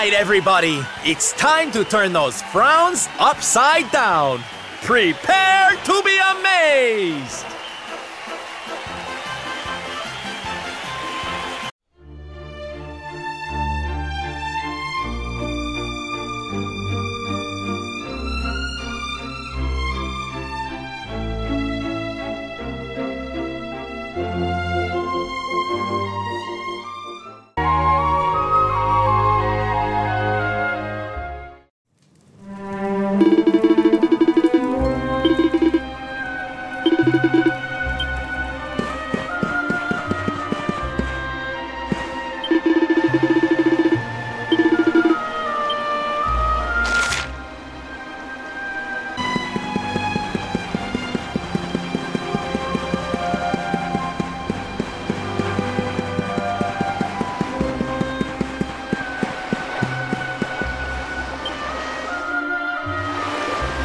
right, everybody. It's time to turn those frowns upside down. Prepare to be amazed.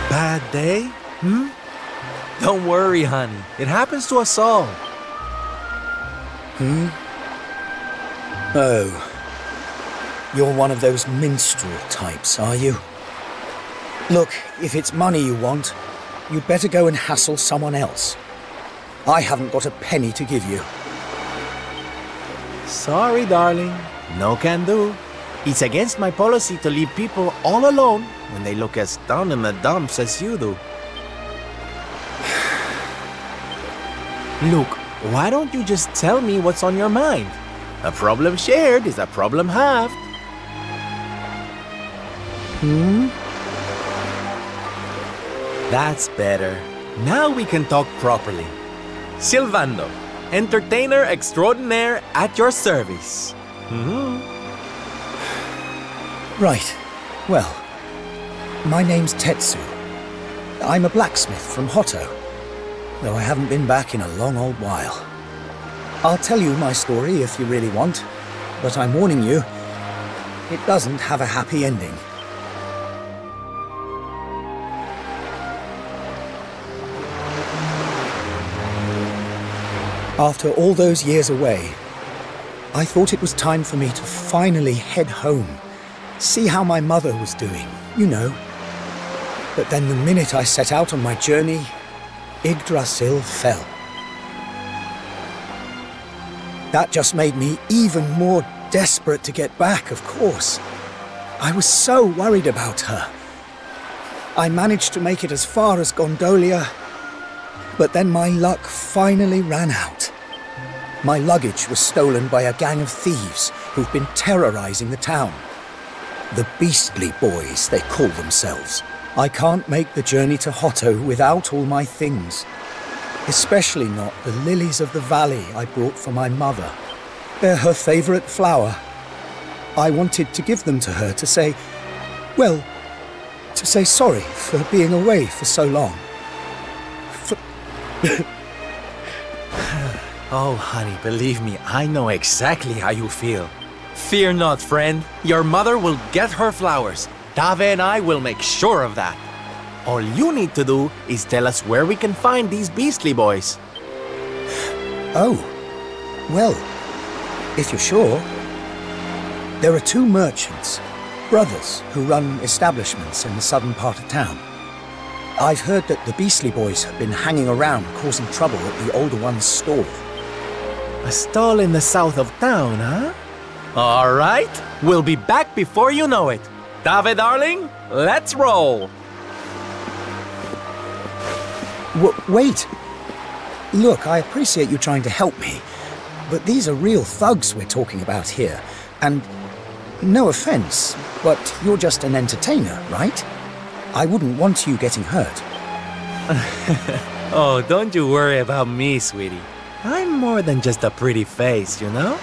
Bad day? Don't worry, honey. It happens to us all. Oh. You're one of those minstrel types, are you? Look, if it's money you want, you'd better go and hassle someone else. I haven't got a penny to give you. Sorry, darling. No can do. It's against my policy to leave people all alone when they look as down in the dumps as you do. Look, why don't you just tell me what's on your mind? A problem shared is a problem halved. That's better. Now we can talk properly. Silvando, entertainer extraordinaire at your service. Right. Well, my name's Tetsu. I'm a blacksmith from Hotto, though I haven't been back in a long old while. I'll tell you my story if you really want, but I'm warning you, it doesn't have a happy ending. After all those years away, I thought it was time for me to finally head home, see how my mother was doing, you know. But then the minute I set out on my journey, Yggdrasil fell. That just made me even more desperate to get back, of course. I was so worried about her. I managed to make it as far as Gondolia, but then my luck finally ran out. My luggage was stolen by a gang of thieves who've been terrorizing the town. The Beastly Boys, they call themselves. I can't make the journey to Hotto without all my things. Especially not the lilies of the valley I brought for my mother. They're her favorite flower. I wanted to give them to her to say, well, to say sorry for being away for so long. Oh, honey, believe me, I know exactly how you feel. Fear not, friend. Your mother will get her flowers. Dave and I will make sure of that. All you need to do is tell us where we can find these Beastly Boys. Oh, well, if you're sure. There are two merchants, brothers, who run establishments in the southern part of town. I've heard that the Beastly Boys have been hanging around causing trouble at the older one's store. A stall in the south of town, huh? All right, we'll be back before you know it. Dave, darling, let's roll. Wait. Look, I appreciate you trying to help me, but these are real thugs we're talking about here, and no offense, but you're just an entertainer, right? I wouldn't want you getting hurt. Oh, don't you worry about me, sweetie. I'm more than just a pretty face, you know?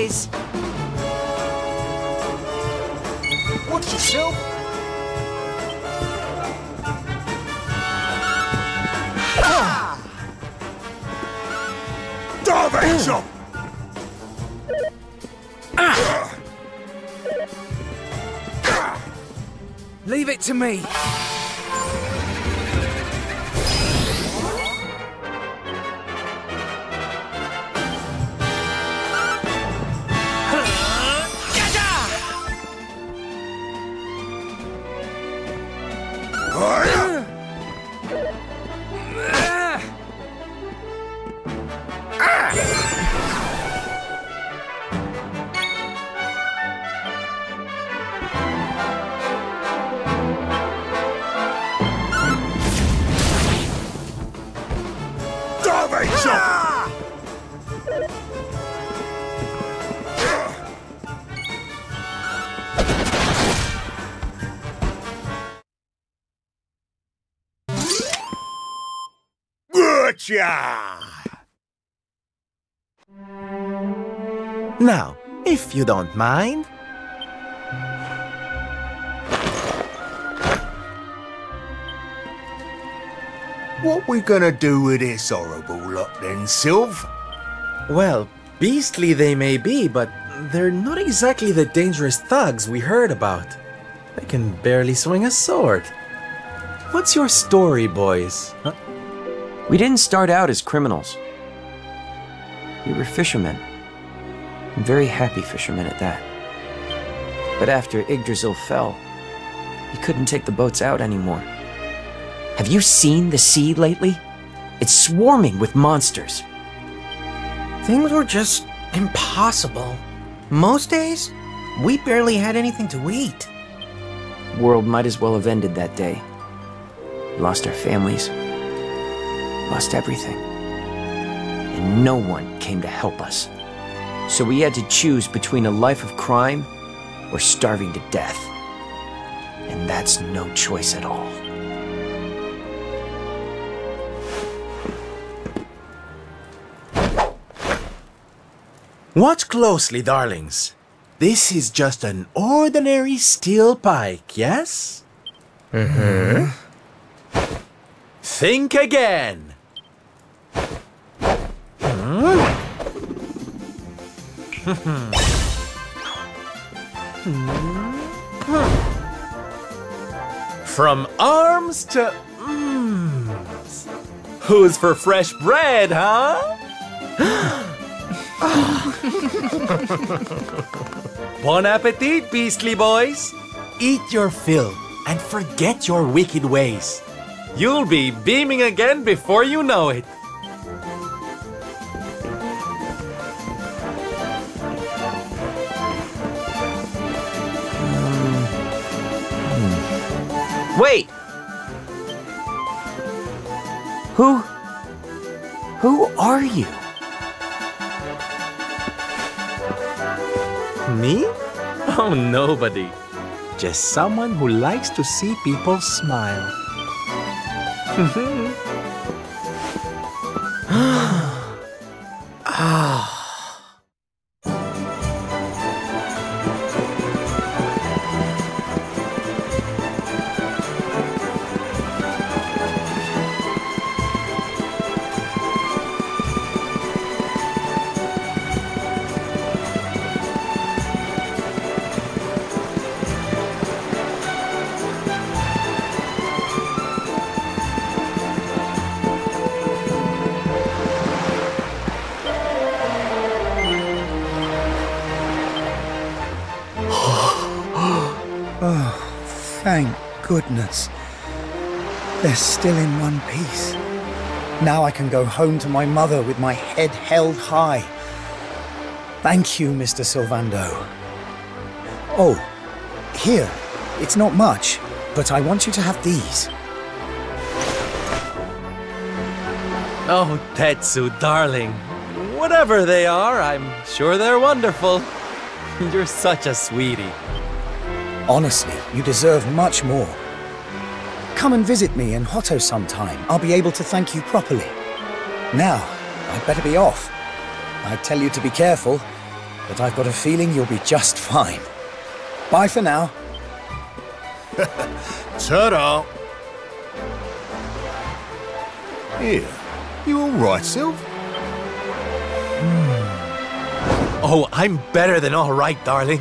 boys. Watch yourself. Dapatkan. Leave it to me. Now, if you don't mind. What we gonna do with this horrible lot then, Sylv? Well, beastly they may be, but they're not exactly the dangerous thugs we heard about. They can barely swing a sword. What's your story, boys? Huh? We didn't start out as criminals. We were fishermen. Very happy fishermen at that. But after Yggdrasil fell, we couldn't take the boats out anymore. Have you seen the sea lately? It's swarming with monsters. Things were just impossible. Most days, we barely had anything to eat. World might as well have ended that day. We lost our families. Lost everything. And no one came to help us. So we had to choose between a life of crime or starving to death. And that's no choice at all. Watch closely, darlings. This is just an ordinary steel pike, yes? Mm-hmm. Think again. From arms to Who's for fresh bread, huh? Bon appetit, beastly boys. Eat your fill and forget your wicked ways. You'll be beaming again before you know it. Wait! Who are you? Me? Oh, nobody. Just someone who likes to see people smile. Thank goodness. They're still in one piece. Now I can go home to my mother with my head held high. Thank you, Mr. Sylvando. Oh, here. It's not much, but I want you to have these. Oh, Tetsu, darling. Whatever they are, I'm sure they're wonderful. You're such a sweetie. Honestly, you deserve much more. Come and visit me in Hotto sometime. I'll be able to thank you properly. Now, I'd better be off. I tell you to be careful. but I've got a feeling you'll be just fine. Bye for now. Ta-da! Here, you all right, Sylv? Oh, I'm better than all right, darling.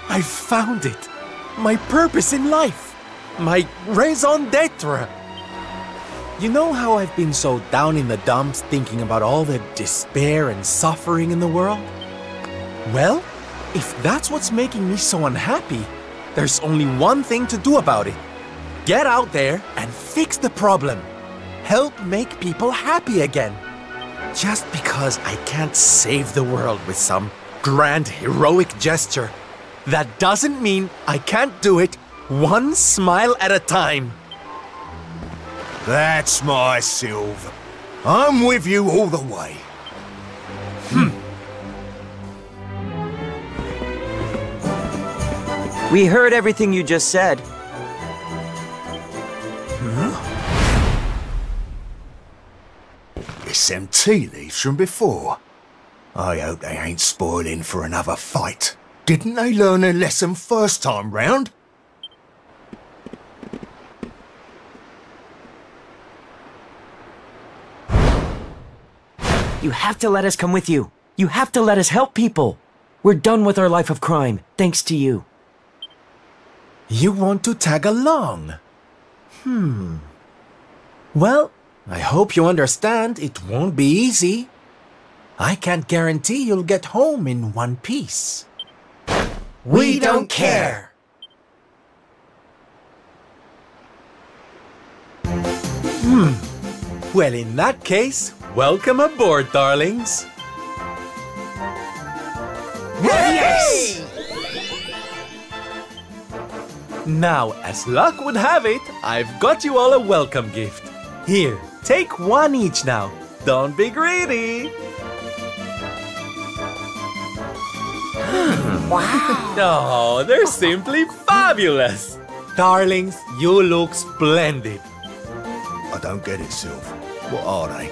I found it. My purpose in life. My raison d'etre. You know how I've been so down in the dumps thinking about all the despair and suffering in the world? Well, if that's what's making me so unhappy, there's only one thing to do about it. Get out there and fix the problem. Help make people happy again. Just because I can't save the world with some grand heroic gesture, that doesn't mean I can't do it one smile at a time. That's my Sylv. I'm with you all the way. We heard everything you just said. It's them tea leaves from before. I hope they ain't spoiling for another fight. Didn't they learn their lesson first time round? You have to let us come with you. You have to let us help people. We're done with our life of crime, thanks to you. You want to tag along? Well, I hope you understand it won't be easy. I can't guarantee you'll get home in one piece. We don't care. Well, in that case, welcome aboard, darlings. Yes! Now, as luck would have it, I've got you all a welcome gift. Here, take one each now. Don't be greedy. Wow. Oh, they're simply fabulous. Darlings, you look splendid. I don't get it, Sylv. What are they?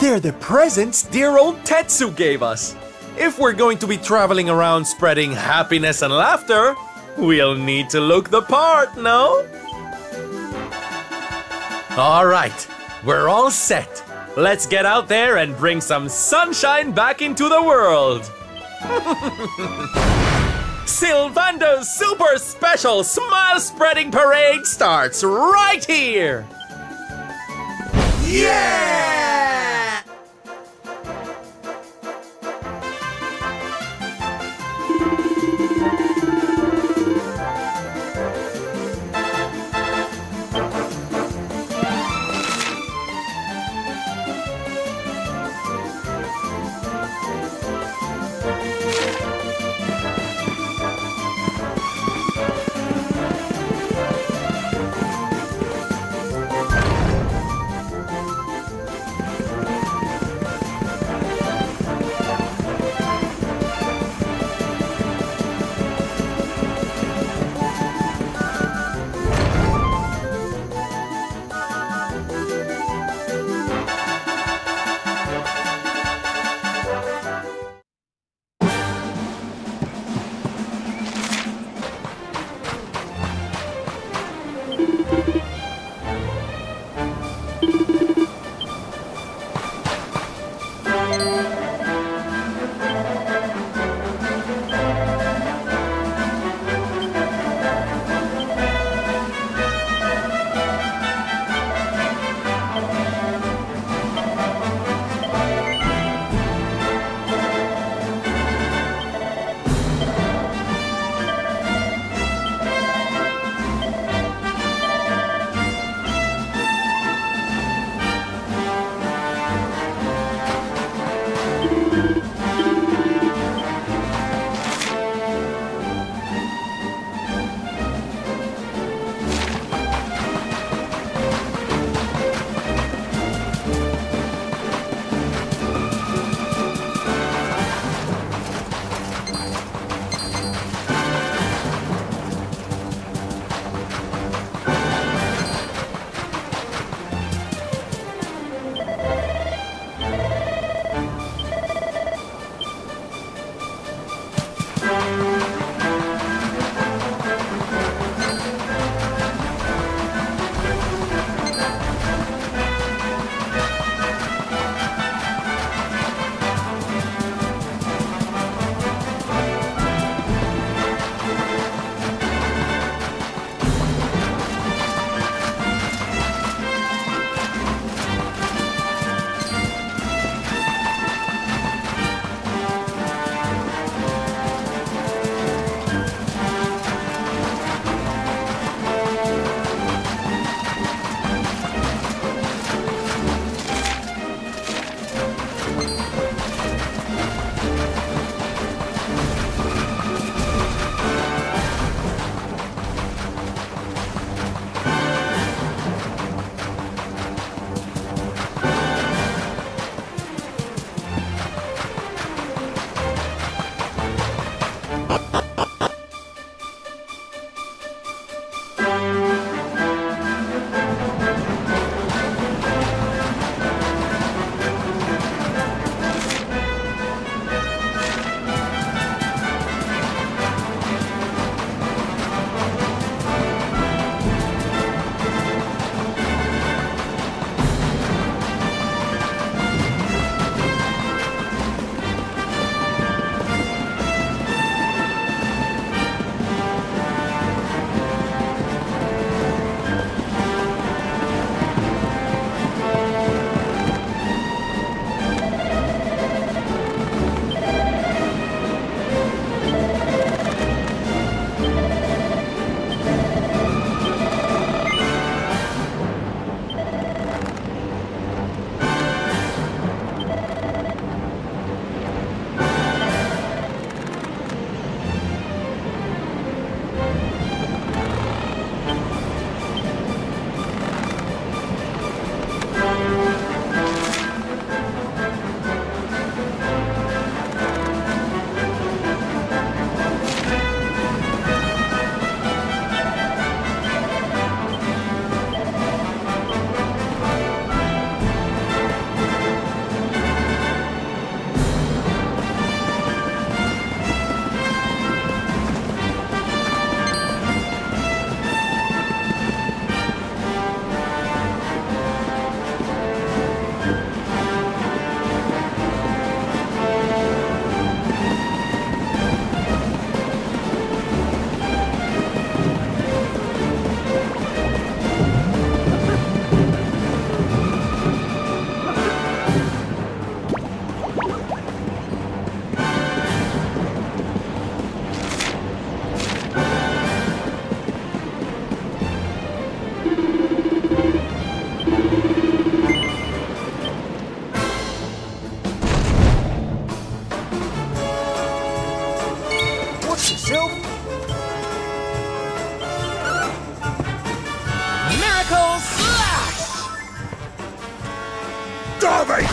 They're the presents dear old Tetsu gave us. If we're going to be traveling around spreading happiness and laughter, we'll need to look the part, no? All right, we're all set. Let's get out there and bring some sunshine back into the world. Sylvando's super special smile spreading parade starts right here. Yeah!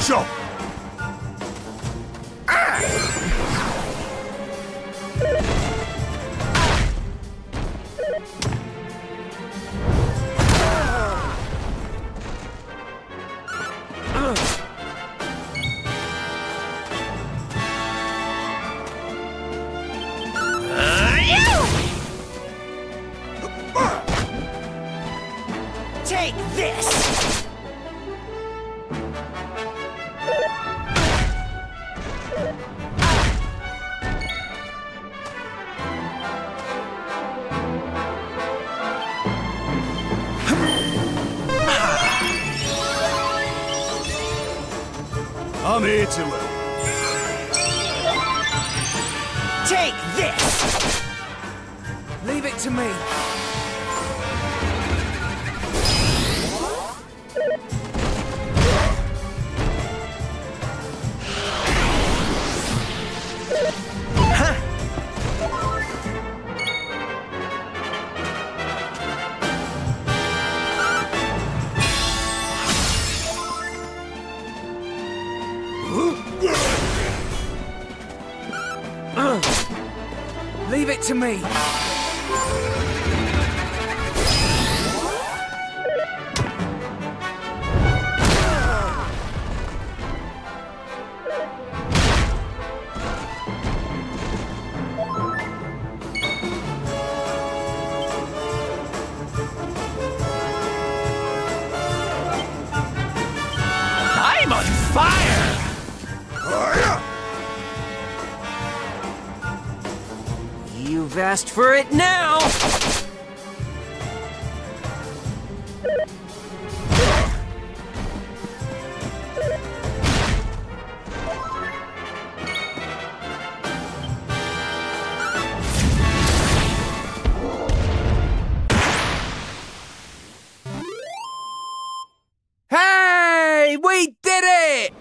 Chop! Take this! I'm here to help. Take this! Leave it to me. Leave it to me. I'm on fire! You've asked for it now! Hey! We did it!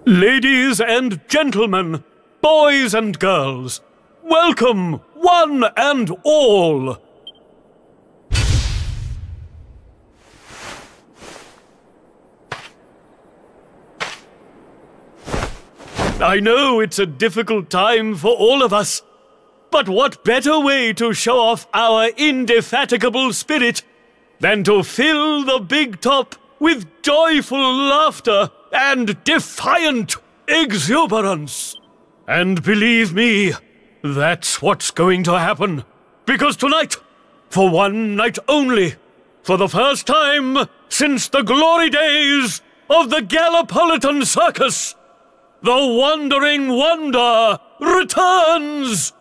Ladies and gentlemen, boys and girls, welcome, one and all. I know it's a difficult time for all of us, but what better way to show off our indefatigable spirit than to fill the big top with joyful laughter and defiant exuberance. And believe me, that's what's going to happen. Because tonight, for one night only, for the first time since the glory days of the Gallipolitan Circus, the Wandering Wonder returns!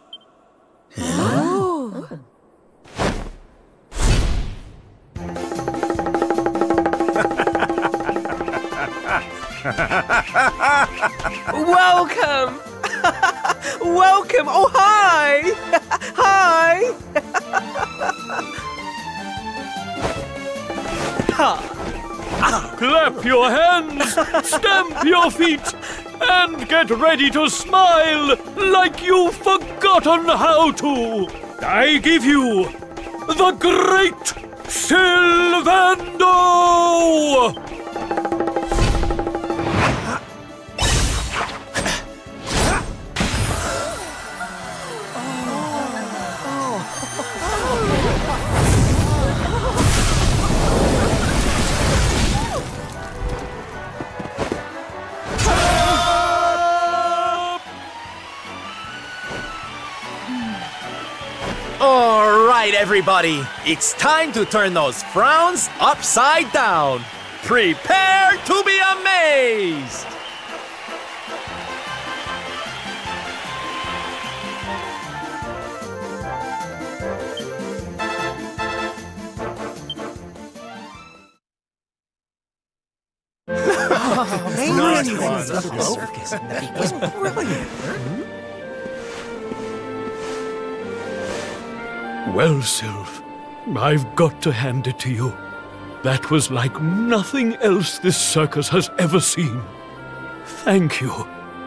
Welcome! Welcome! Oh, hi! Hi! Clap your hands, stamp your feet, and get ready to smile like you've forgotten how to. I give you the Great Sylvando! All right, everybody, it's time to turn those frowns upside down. Prepare to be amazed! Well, Sylv, I've got to hand it to you. That was like nothing else this circus has ever seen. Thank you,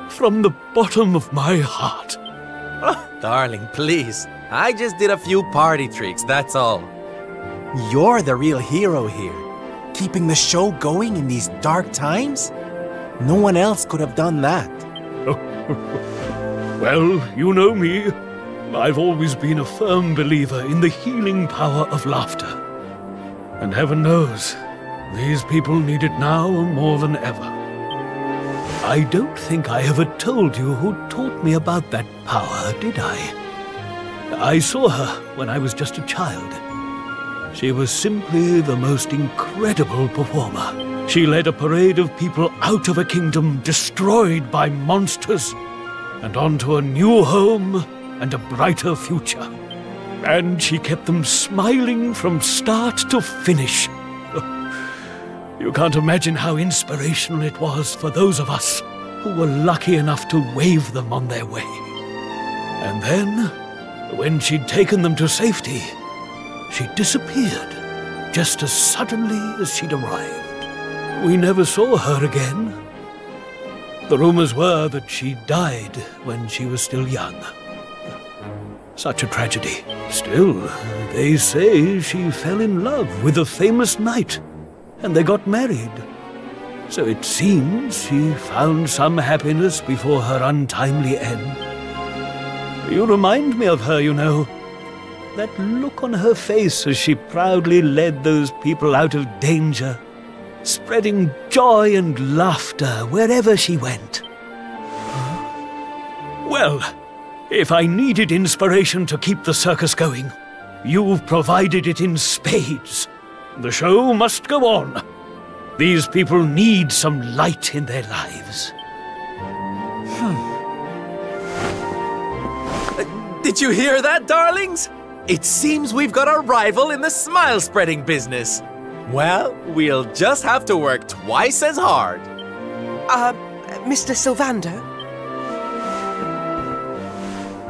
from the bottom of my heart. Darling, please. I just did a few party tricks, that's all. You're the real hero here. Keeping the show going in these dark times? No one else could have done that. Well, you know me. I've always been a firm believer in the healing power of laughter. And heaven knows, these people need it now more than ever. I don't think I ever told you who taught me about that power, did I? I saw her when I was just a child. She was simply the most incredible performer. She led a parade of people out of a kingdom destroyed by monsters and onto a new home and a brighter future. And she kept them smiling from start to finish. You can't imagine how inspirational it was for those of us who were lucky enough to wave them on their way. And then, when she'd taken them to safety, she disappeared just as suddenly as she'd arrived. We never saw her again. The rumors were that she died when she was still young. Such a tragedy. Still, they say she fell in love with a famous knight, and they got married. So it seems she found some happiness before her untimely end. You remind me of her, you know. That look on her face as she proudly led those people out of danger, spreading joy and laughter wherever she went. Well, if I needed inspiration to keep the circus going, you've provided it in spades. The show must go on. These people need some light in their lives. Did you hear that, darlings? It seems we've got a rival in the smile-spreading business. Well, we'll just have to work twice as hard. Mr. Sylvando?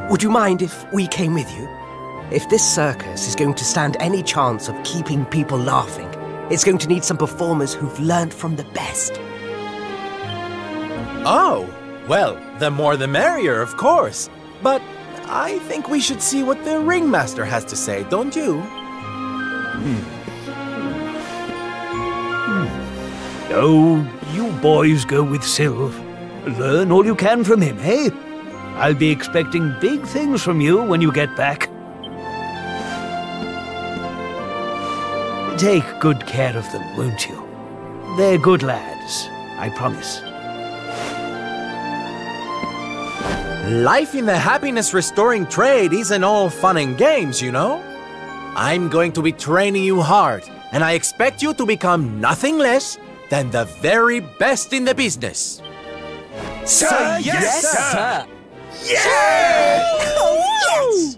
would you mind if we came with you? If this circus is going to stand any chance of keeping people laughing, it's going to need some performers who've learned from the best. Oh, well, the more the merrier, of course. But I think we should see what the ringmaster has to say, don't you? Oh, you boys go with Sylv. Learn all you can from him, eh? I'll be expecting big things from you when you get back. Take good care of them, won't you? They're good lads, I promise. Life in the happiness-restoring trade isn't all fun and games, you know? I'm going to be training you hard, and I expect you to become nothing less than the very best in the business. Sir, yes, sir! Yeah! Oh, yes!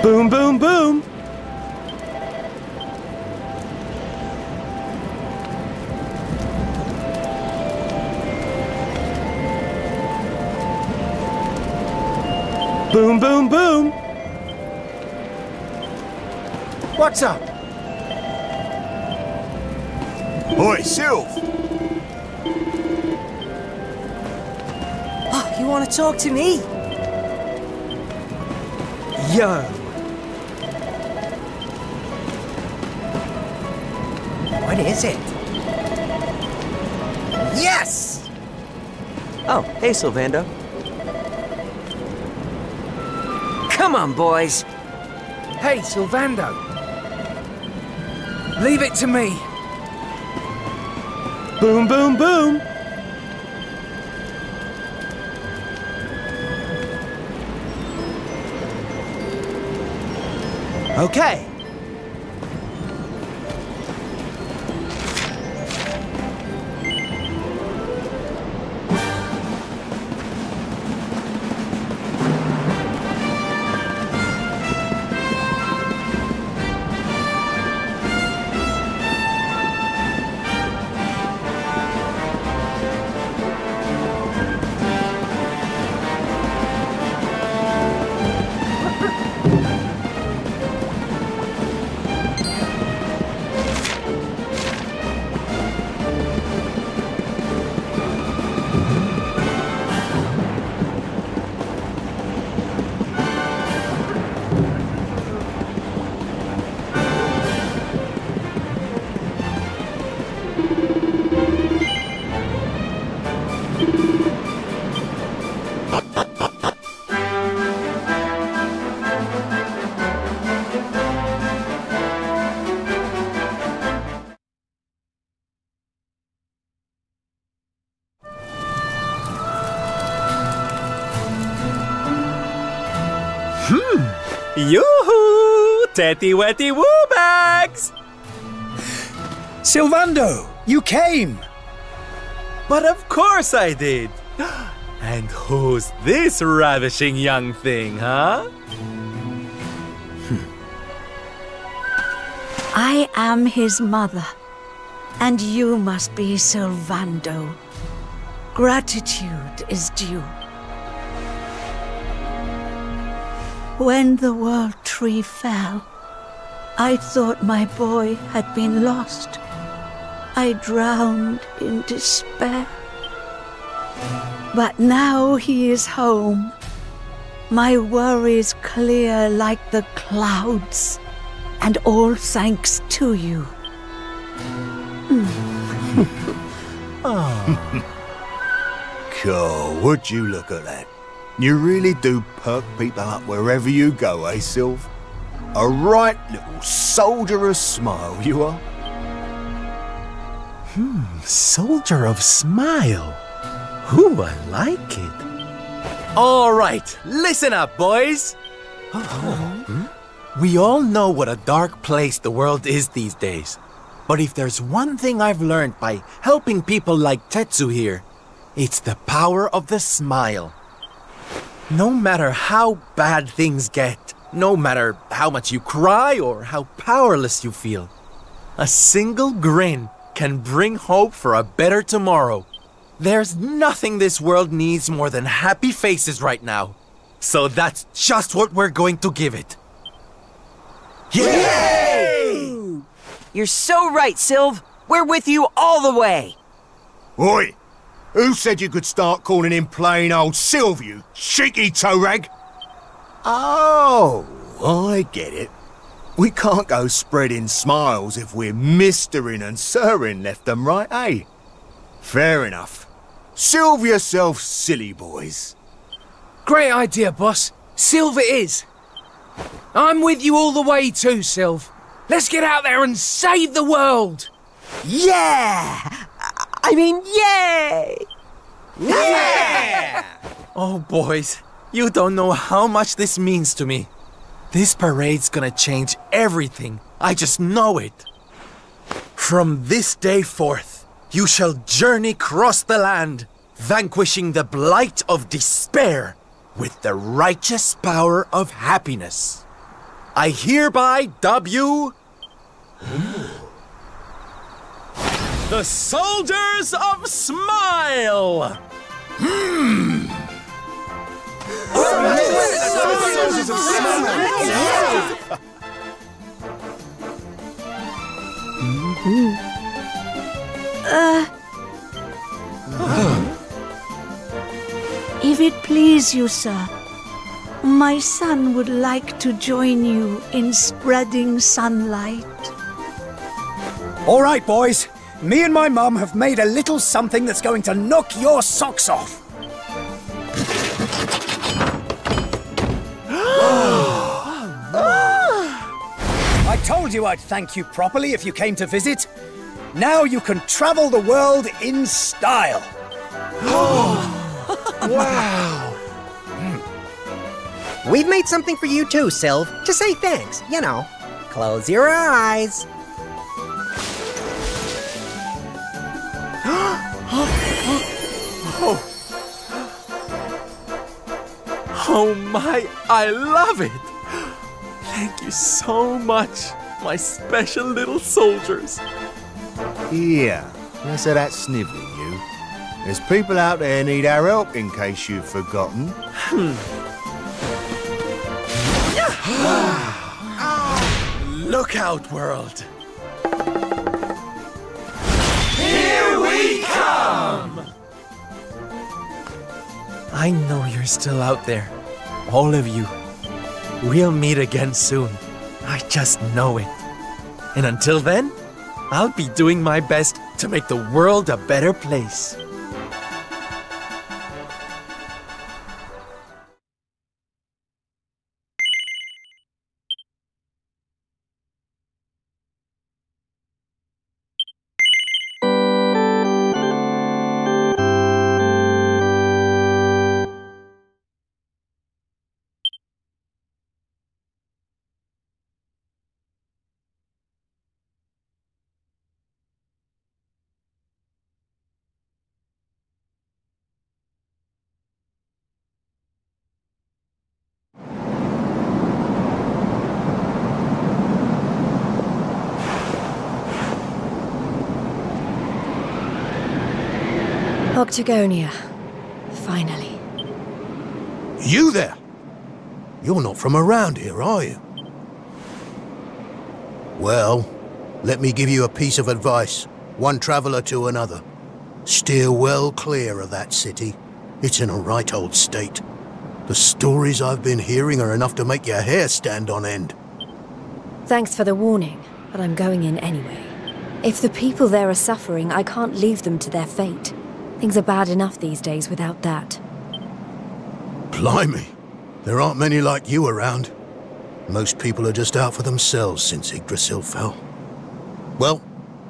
Boom, boom, boom! Boom, boom, boom! What's up? Oi, Sylv! Oh, you want to talk to me? Yo! What is it? Yes! Oh, hey, Sylvando. Come on, boys! Hey, Sylvando. Leave it to me. Boom, boom, boom! Okay. Yoo-hoo! Tetty-wetty woo bags! Sylvando, you came! But of course I did! And who's this ravishing young thing, huh? I am his mother, and you must be Sylvando. Gratitude is due. When the world tree fell, I thought my boy had been lost. I drowned in despair. But now he is home. My worries clear like the clouds, and all thanks to you. Cool, would you look at that? You really do perk people up wherever you go, eh, Sylv? A right little soldier of smile, you are. Soldier of smile. Ooh, I like it. All right, listen up, boys. We all know what a dark place the world is these days. But if there's one thing I've learned by helping people like Tetsu here, it's the power of the smile. No matter how bad things get, no matter how much you cry or how powerless you feel, a single grin can bring hope for a better tomorrow. There's nothing this world needs more than happy faces right now. So that's just what we're going to give it. Yay! You're so right, Sylv. We're with you all the way. Oi! Who said you could start calling him plain old Sylv, you cheeky toe rag? Oh, I get it. We can't go spreading smiles if we're mistering and sirring left and right, eh? Fair enough. Sylv yourself, silly boys. Great idea, boss. Sylv it is. I'm with you all the way too, Sylv. Let's get out there and save the world. Yeah! I mean, yay! Yeah! Oh, boys, you don't know how much this means to me. This parade's gonna change everything. I just know it. From this day forth, you shall journey across the land, vanquishing the blight of despair with the righteous power of happiness. I hereby dub you the Soldiers of Smile! Soldiers of Smile! If it please you, sir, my son would like to join you in spreading sunlight. All right, boys. Me and my mum have made a little something that's going to knock your socks off. I told you I'd thank you properly if you came to visit. Now you can travel the world in style. Wow! We've made something for you too, Sylv, to say thanks, you know. Close your eyes. Oh my, I love it! Thank you so much, my special little soldiers. Yeah, less of that snivelling, you. There's people out there need our help, in case you've forgotten. Look out, world! Here we come! I know you're still out there, all of you. We'll meet again soon. I just know it. And until then, I'll be doing my best to make the world a better place. Octagonia. Finally. You there? You're not from around here, are you? Well, let me give you a piece of advice, one traveller to another. Steer well clear of that city. It's in a right old state. The stories I've been hearing are enough to make your hair stand on end. Thanks for the warning, but I'm going in anyway. If the people there are suffering, I can't leave them to their fate. Things are bad enough these days without that. Blimey, there aren't many like you around. Most people are just out for themselves since Yggdrasil fell. Well,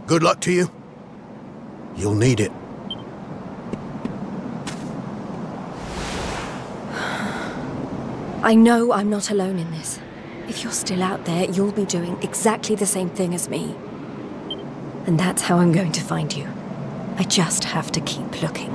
good luck to you. You'll need it. I know I'm not alone in this. If you're still out there, you'll be doing exactly the same thing as me. And that's how I'm going to find you. I just have to keep looking.